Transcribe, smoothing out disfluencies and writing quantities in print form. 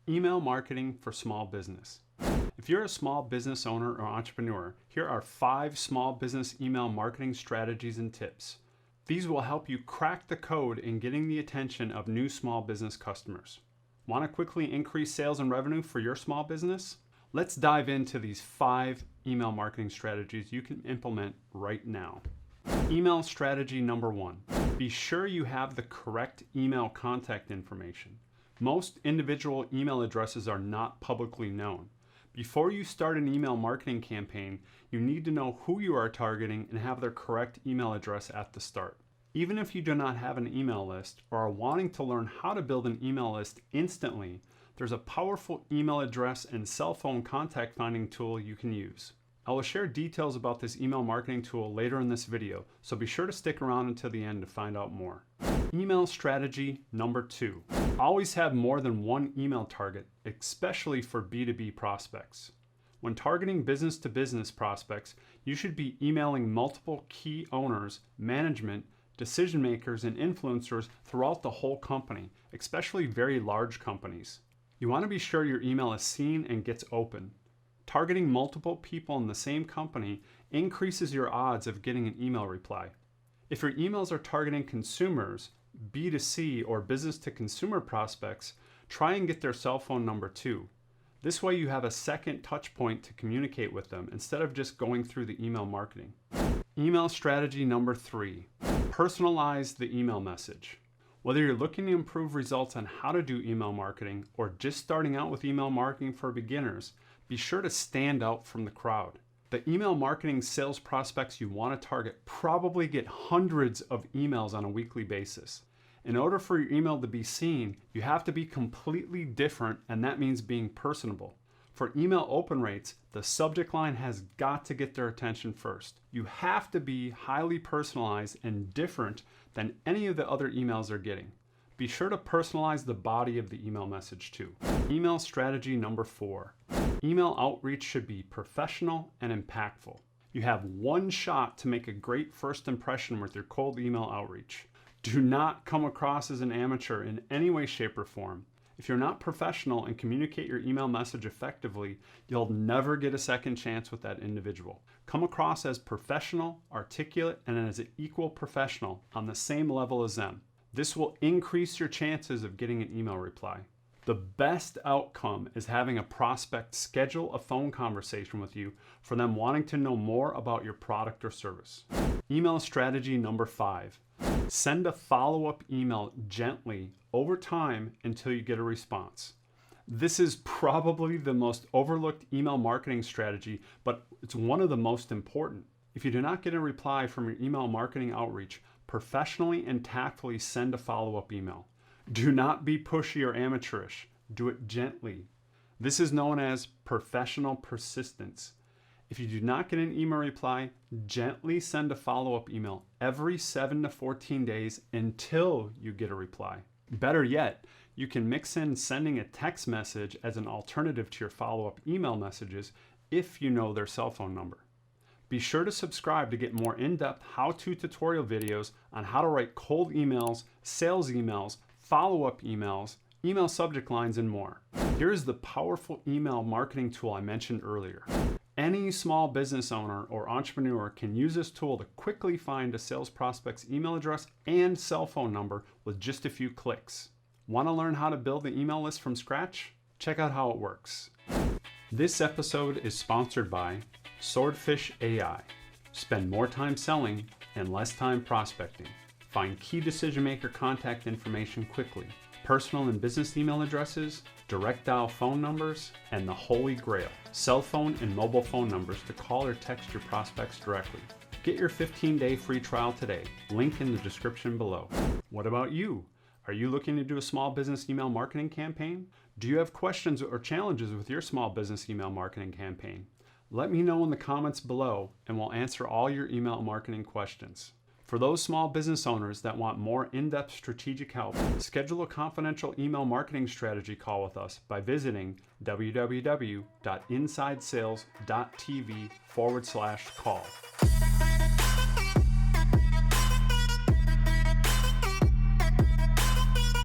Email marketing for small business. If you're a small business owner or entrepreneur, here are 5 small business email marketing strategies and tips. These will help you crack the code in getting the attention of new small business customers. Want to quickly increase sales and revenue for your small business? Let's dive into these 5 email marketing strategies you can implement right now. Email strategy number 1. Be sure you have the correct email contact information. Most individual email addresses are not publicly known. Before you start an email marketing campaign, you need to know who you are targeting and have their correct email address at the start. Even if you do not have an email list or are wanting to learn how to build an email list instantly, there's a powerful email address and cell phone contact finding tool you can use. I will share details about this email marketing tool later in this video, so be sure to stick around until the end to find out more. Email strategy number 2. Always have more than one email target, especially for B2B prospects. When targeting business-to-business prospects, you should be emailing multiple key owners, management, decision makers, and influencers throughout the whole company, especially very large companies. You want to be sure your email is seen and gets open. Targeting multiple people in the same company increases your odds of getting an email reply. If your emails are targeting consumers, B2C or business-to-consumer prospects, try and get their cell phone number too. This way you have a second touch point to communicate with them instead of just going through the email marketing. Email strategy number 3. Personalize the email message. Whether you're looking to improve results on how to do email marketing or just starting out with email marketing for beginners, be sure to stand out from the crowd. The email marketing sales prospects you want to target probably get hundreds of emails on a weekly basis. In order for your email to be seen, you have to be completely different, and that means being personable. For email open rates, the subject line has got to get their attention first. You have to be highly personalized and different than any of the other emails they're getting. Be sure to personalize the body of the email message too. Email strategy number 4. Email outreach should be professional and impactful. You have one shot to make a great first impression with your cold email outreach. Do not come across as an amateur in any way, shape, or form. If you're not professional and communicate your email message effectively, you'll never get a second chance with that individual. Come across as professional, articulate, and as an equal professional on the same level as them. This will increase your chances of getting an email reply. The best outcome is having a prospect schedule a phone conversation with you for them wanting to know more about your product or service. Email strategy number 5. Send a follow-up email gently over time until you get a response. This is probably the most overlooked email marketing strategy, but it's one of the most important. If you do not get a reply from your email marketing outreach, professionally and tactfully send a follow-up email. Do not be pushy or amateurish. Do it gently. This is known as professional persistence. If you do not get an email reply, gently send a follow-up email every 7 to 14 days until you get a reply. Better yet, you can mix in sending a text message as an alternative to your follow-up email messages if you know their cell phone number. Be sure to subscribe to get more in-depth how-to tutorial videos on how to write cold emails, sales emails, follow-up emails, email subject lines, and more. Here's the powerful email marketing tool I mentioned earlier. Any small business owner or entrepreneur can use this tool to quickly find a sales prospect's email address and cell phone number with just a few clicks. Want to learn how to build the email list from scratch? Check out how it works. This episode is sponsored by Swordfish AI. Spend more time selling and less time prospecting. Find key decision maker contact information quickly. Personal and business email addresses, direct dial phone numbers, and the holy grail, cell phone and mobile phone numbers to call or text your prospects directly. Get your 15-day free trial today. Link in the description below. What about you? Are you looking to do a small business email marketing campaign? Do you have questions or challenges with your small business email marketing campaign? Let me know in the comments below and we'll answer all your email marketing questions. For those small business owners that want more in-depth strategic help, schedule a confidential email marketing strategy call with us by visiting www.insidesales.tv/call.